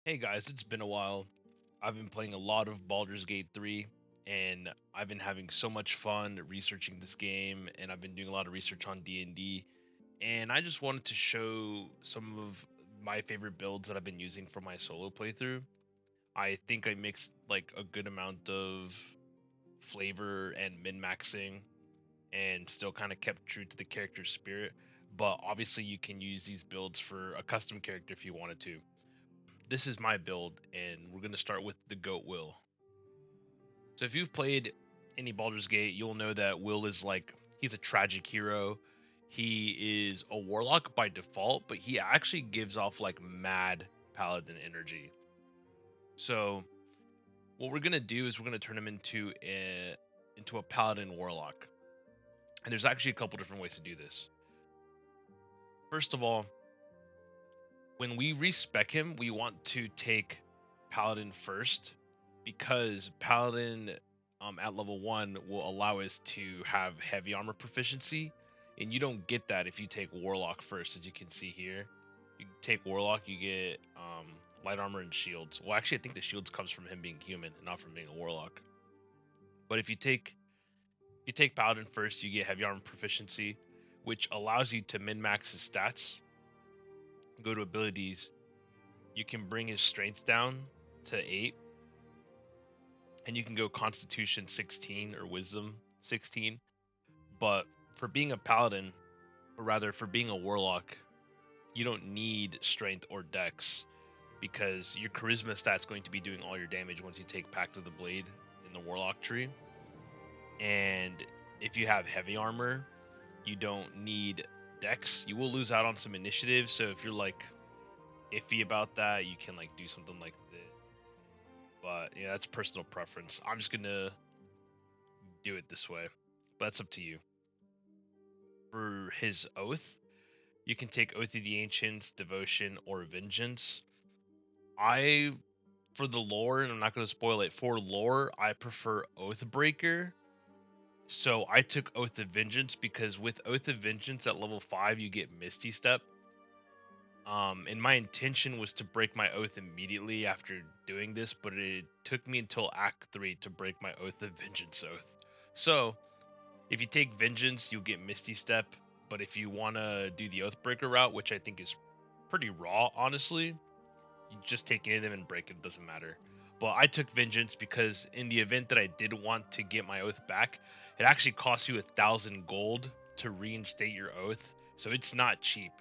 Hey guys, it's been a while. I've been playing a lot of Baldur's Gate 3 and I've been having so much fun researching this game and I've been doing a lot of research on D&D and I just wanted to show some of my favorite builds that I've been using for my solo playthrough. I think I mixed like a good amount of flavor and min-maxing and still kind of kept true to the character's spirit, but obviously you can use these builds for a custom character if you wanted to. This is my build, and we're going to start with the goat Wyll. So if you've played any Baldur's Gate, you'll know that Wyll is like, he's a tragic hero. He is a warlock by default, but he actually gives off like mad paladin energy. So what we're going to do is we're going to turn him into a paladin warlock. And there's actually a couple different ways to do this. First of all, when we respec him, we want to take paladin first because paladin at level 1 will allow us to have heavy armor proficiency, and you don't get that if you take warlock first. As you can see here, you take warlock, you get light armor and shields. Well, actually I think the shields comes from him being human and not from being a warlock. But if you take paladin first, you get heavy armor proficiency, which allows you to min-max his stats. Go to abilities, you can bring his strength down to 8, and you can go constitution 16 or wisdom 16. But for being a paladin, or rather for being a warlock, you don't need strength or dex because your charisma stat's going to be doing all your damage once you take Pact of the Blade in the warlock tree. And if you have heavy armor, you don't need dex. You will lose out on some initiative, so if you're like iffy about that, you can like do something like this. But yeah, that's personal preference. I'm just gonna do it this way, but that's up to you. For his oath, you can take Oath of the Ancients, Devotion, or Vengeance. For the lore, and I'm not gonna spoil it, for lore, I prefer Oathbreaker. So I took Oath of Vengeance because with Oath of Vengeance at level 5, you get Misty Step. And my intention was to break my oath immediately after doing this, but it took me until Act 3 to break my Oath of Vengeance oath. So, if you take Vengeance, you'll get Misty Step, but if you want to do the Oathbreaker route, which I think is pretty raw, honestly, you just take any of them and break it, doesn't matter. But I took Vengeance because in the event that I did want to get my oath back, it actually costs you 1,000 gold to reinstate your oath, so it's not cheap.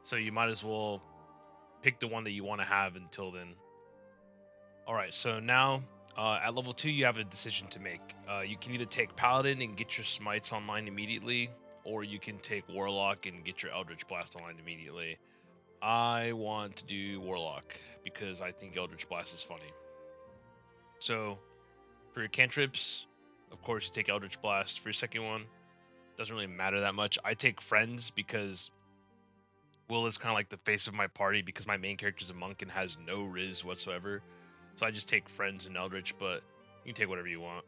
So you might as well pick the one that you want to have until then. Alright, so now at level 2 you have a decision to make. You can either take Paladin and get your smites online immediately, or you can take Warlock and get your Eldritch Blast online immediately. I want to do Warlock because I think Eldritch Blast is funny. So for your cantrips, of course you take Eldritch Blast. For your second one, doesn't really matter that much. I take Friends because Wyll is kind of like the face of my party because my main character is a monk and has no Riz whatsoever. So I just take Friends and Eldritch, but you can take whatever you want.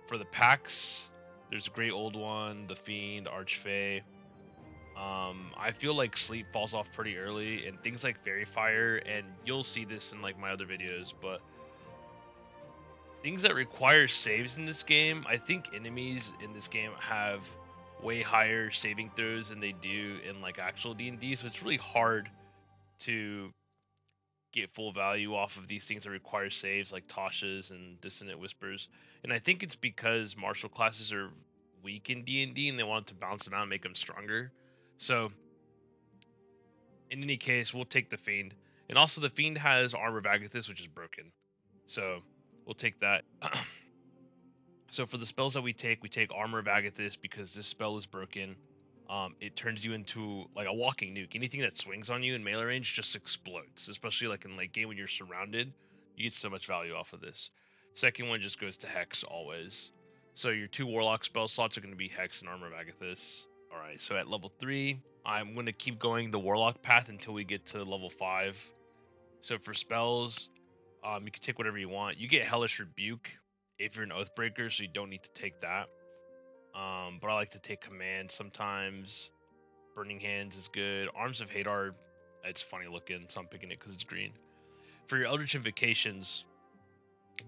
For the packs, there's a Great Old One, the Fiend, Archfey. I feel like Sleep falls off pretty early, and things like Fairy Fire, and you'll see this in like my other videos, but things that require saves in this game, I think enemies in this game have way higher saving throws than they do in like actual D&D, so it's really hard to get full value off of these things that require saves like Tasha's and Dissonant Whispers. And I think it's because martial classes are weak in D&D and they wanted to balance them out and make them stronger. So in any case, we'll take the Fiend. And also the Fiend has Armor of Agathis, which is broken. So we'll take that. So for the spells that we take Armor of Agathis because this spell is broken. It turns you into like a walking nuke. Anything that swings on you in melee range just explodes, especially like in late game when you're surrounded. You get so much value off of this. Second one just goes to Hex always. So your 2 Warlock spell slots are going to be Hex and Armor of Agathis. Alright, so at level 3, I'm going to keep going the Warlock path until we get to level 5. So for spells, you can take whatever you want. You get Hellish Rebuke if you're an Oathbreaker, so you don't need to take that. But I like to take Command sometimes. Burning Hands is good. Arms of Hadar It's funny looking, so I'm picking it because it's green. For your Eldritch Invocations,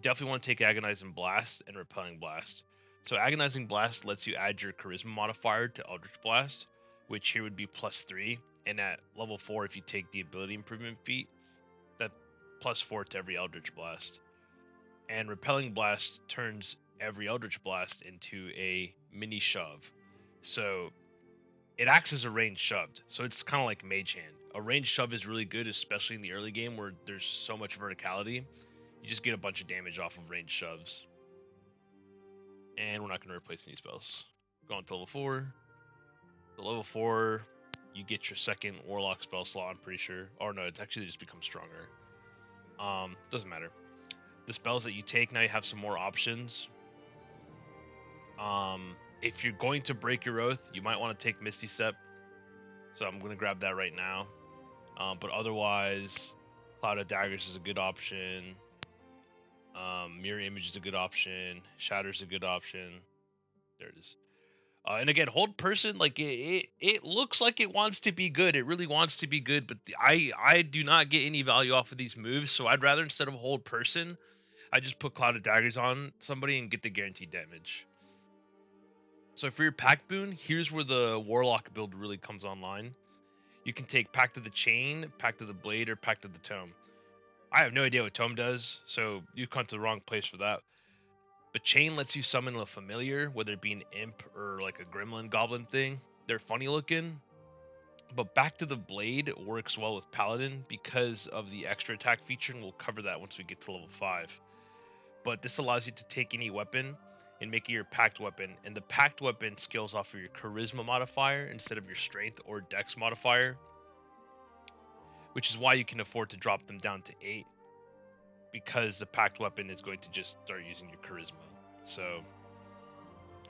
definitely want to take Agonizing Blast and Repelling Blast. So Agonizing Blast lets you add your Charisma modifier to Eldritch Blast, which here would be +3. And at level 4, if you take the Ability Improvement feat, that +4 to every Eldritch Blast. And Repelling Blast turns every Eldritch Blast into a mini shove. So it acts as a ranged shoved. So it's kind of like Mage Hand. A ranged shove is really good, especially in the early game where there's so much verticality. You just get a bunch of damage off of ranged shoves. And we're not going to replace any spells. Going to level 4. The level 4, you get your second Warlock spell slot, I'm pretty sure. Or no, it's actually just becomes stronger. Doesn't matter. The spells that you take, now you have some more options. If you're going to break your oath, you might want to take Misty Step. So I'm going to grab that right now. But otherwise, Cloud of Daggers is a good option. Mirror Image is a good option. Shatter's a good option. There it is. And again, Hold Person, like it looks like it wants to be good. It really wants to be good, but I do not get any value off of these moves. So I'd rather, instead of Hold Person, I just put Cloud of Daggers on somebody and get the guaranteed damage. So for your Pact Boon, here's where the Warlock build really comes online. You can take Pact of the Chain, Pact of the Blade, or Pact of the Tome. I have no idea what Tome does, so you've come to the wrong place for that. But Chain lets you summon a familiar, whether it be an imp or like a gremlin goblin thing. They're funny looking. But Back to the Blade works well with Paladin because of the extra attack feature, and we'll cover that once we get to level 5. But this allows you to take any weapon and make it your Pact weapon, and the Pact weapon scales off of your Charisma modifier instead of your Strength or Dex modifier, which is why you can afford to drop them down to 8, because the Pact weapon is going to just start using your Charisma, so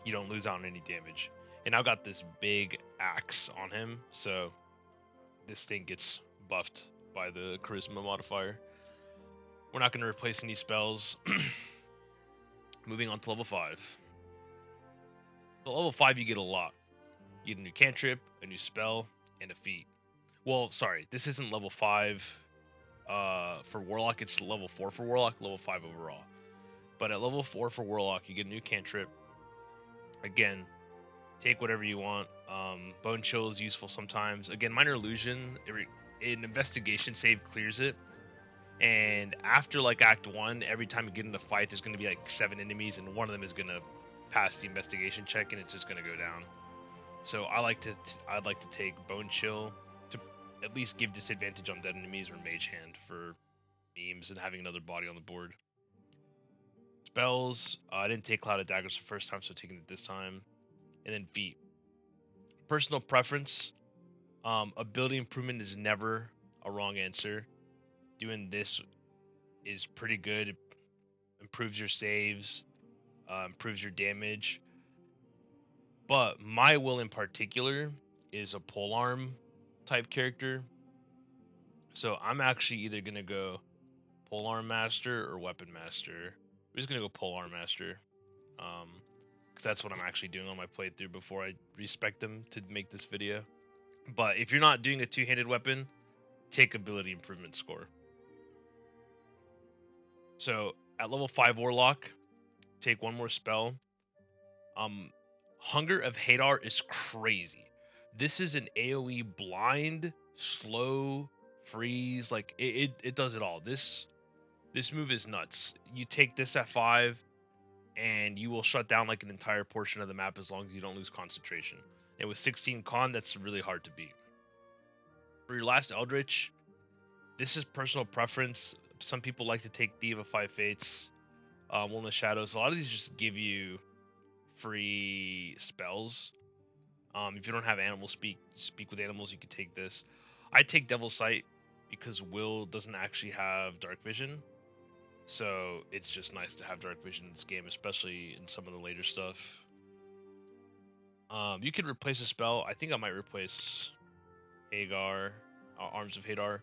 you don't lose out on any damage. And I've got this big axe on him, so this thing gets buffed by the Charisma modifier. We're not going to replace any spells. Moving on to level 5. So level 5, you get a lot. You get a new cantrip, a new spell, and a feat. Well, sorry, this isn't level 5 for Warlock. It's level 4 for Warlock, level 5 overall. But at level 4 for Warlock, you get a new cantrip. Again, take whatever you want. Bone Chill is useful sometimes. Again, Minor Illusion, an investigation save clears it. And after like Act 1, every time you get in a fight, there's going to be like 7 enemies, and one of them is going to pass the investigation check, and it's just going to go down. So I'd like to take Bone Chill to at least give disadvantage on dead enemies, or Mage Hand for memes and having another body on the board. Spells, I didn't take Cloud of Daggers the first time, so taking it this time. And then feat. Personal preference, ability improvement is never a wrong answer. Doing this is pretty good. It improves your saves, improves your damage. But my Wyll in particular is a polearm type character. So I'm actually either going to go polearm master or weapon master. I'm just going to go polearm master. Because that's what I'm actually doing on my playthrough before I respec them to make this video. But if you're not doing a two-handed weapon, take ability improvement score. So at level 5 Warlock, take one more spell. Hunger of Hadar is crazy. This is an AoE blind, slow, freeze, like it does it all. This move is nuts. You take this at 5 and you will shut down like an entire portion of the map as long as you don't lose concentration. And with 16 con, that's really hard to beat. For your last Eldritch, this is personal preference. Some people like to take Thief of 5 Fates, Will in the Shadows. A lot of these just give you free spells. If you don't have animal speak with animals, you can take this. I take Devil's Sight because Wyll doesn't actually have Dark Vision, so it's just nice to have Dark Vision in this game, especially in some of the later stuff. You could replace a spell. I think I might replace Hagar, Arms of Hadar,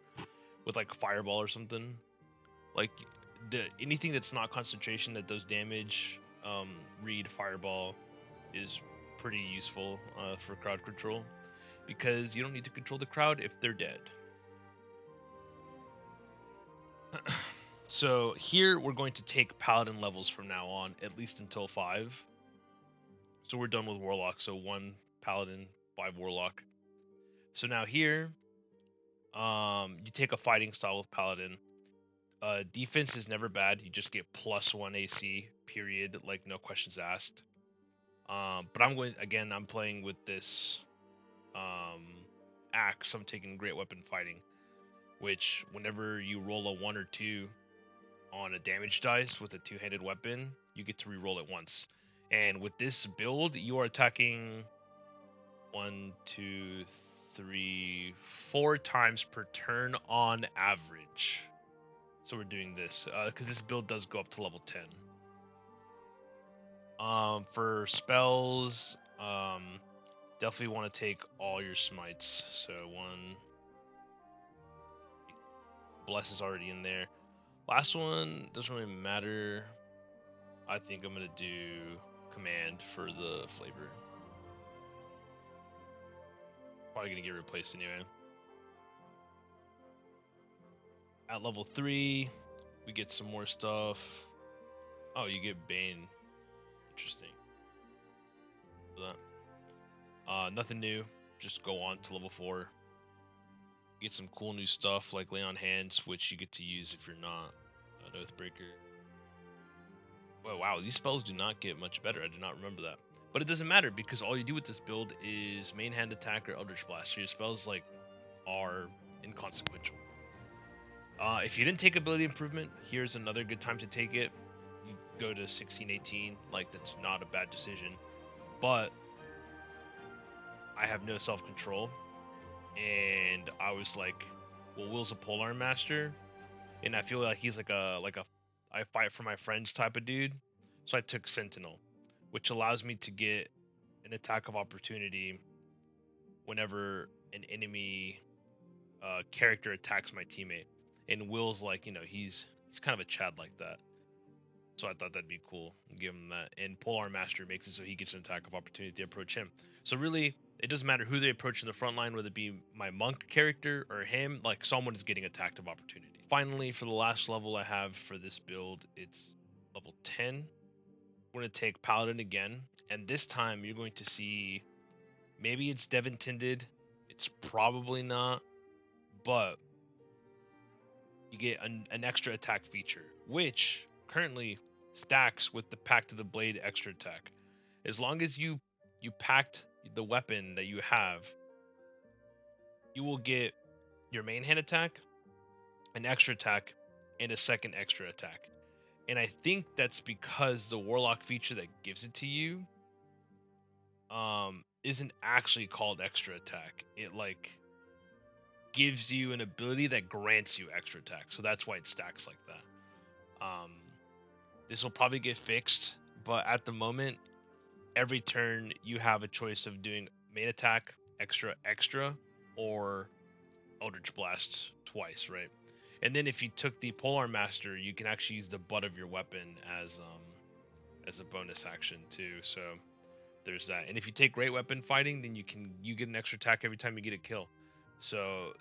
with like Fireball or something. Like anything that's not concentration that does damage, read Fireball is pretty useful for crowd control, because you don't need to control the crowd if they're dead. So here we're going to take paladin levels from now on, at least until 5. So we're done with warlock. So 1 paladin, 5 warlock. So now here, you take a fighting style with paladin. Defense is never bad. You just get +1 AC, period. Like no questions asked. But I'm playing with this axe. I'm taking great weapon fighting, which whenever you roll a 1 or 2 on a damage dice with a 2-handed weapon, you get to re-roll it once. And with this build, you are attacking 1, 2, 3, 4 times per turn on average. So we're doing this because this build does go up to level 10. For spells, definitely want to take all your smites. So 1 bless is already in there. Last one doesn't really matter. I think I'm gonna do command for the flavor. Probably gonna get replaced anyway. At level 3, we get some more stuff. Oh, you get Bane. Interesting. For that. Nothing new. Just go on to level 4. Get some cool new stuff like Lay on Hands, which you get to use if you're not an Oathbreaker. Oh, wow, these spells do not get much better. I do not remember that. But it doesn't matter because all you do with this build is main hand attack or Eldritch Blast. So your spells like are inconsequential. If you didn't take ability improvement, here's another good time to take it. You go to 16, 18. Like, that's not a bad decision. But I have no self-control. And I was like, well, Will's a polearm master. And I feel like he's like a I fight for my friends type of dude. So I took Sentinel, which allows me to get an attack of opportunity whenever an enemy character attacks my teammate. And Will's like, he's kind of a Chad like that. So I thought that'd be cool. Give him that. And Polearm Master makes it so he gets an attack of opportunity to approach him. So really, it doesn't matter who they approach in the front line, whether it be my monk character or him, like someone is getting attack of opportunity. Finally, for the last level I have for this build, it's level 10. We're going to take Paladin again. And this time you're going to see, maybe it's Dev intended. It's probably not. But you get an extra attack feature, which currently stacks with the Pact of the Blade extra attack. As long as you packed the weapon that you have, you will get your main hand attack, an extra attack, and a second extra attack. And I think that's because the Warlock feature that gives it to you isn't actually called extra attack. It like gives you an ability that grants you extra attack. So that's why it stacks like that. This will probably get fixed, but at the moment, every turn you have a choice of doing main attack, extra, or Eldritch Blast twice, right? And then if you took the Polearm Master, you can actually use the butt of your weapon as a bonus action too. So there's that. And if you take Great Weapon Fighting, then you get an extra attack every time you get a kill. So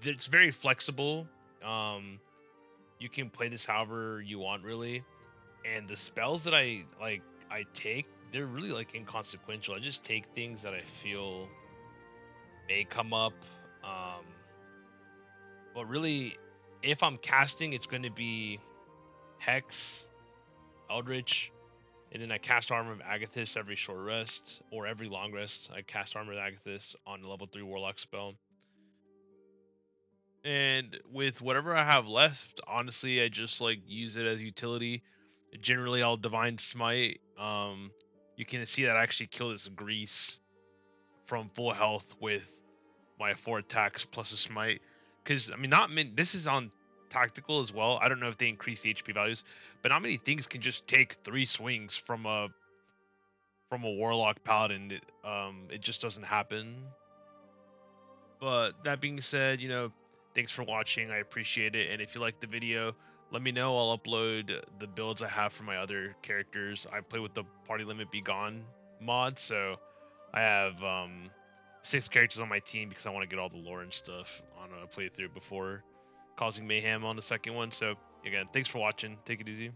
it's very flexible. You can play this however you want, really. And the spells that I take, they're really like inconsequential. I just take things that I feel may come up. But really, if I'm casting, it's going to be Hex, Eldritch, and then I cast Armor of Agathis every short rest, or every long rest. I cast Armor of Agathis on a level 3 Warlock spell. And with whatever I have left, honestly, I just like use it as utility. Generally, I'll Divine Smite. You can see that I actually kill this Grease from full health with my 4 attacks plus a Smite. Because, I mean, this is on tactical as well. I don't know if they increase the HP values, but not many things can just take 3 swings from a Warlock Paladin. It just doesn't happen. But that being said, thanks for watching. I appreciate it. And if you like the video, let me know. I'll upload the builds I have for my other characters. I play with the Party Limit Be Gone mod, so I have 6 characters on my team because I want to get all the lore and stuff on a playthrough before causing mayhem on the second one. So Again, thanks for watching. Take it easy.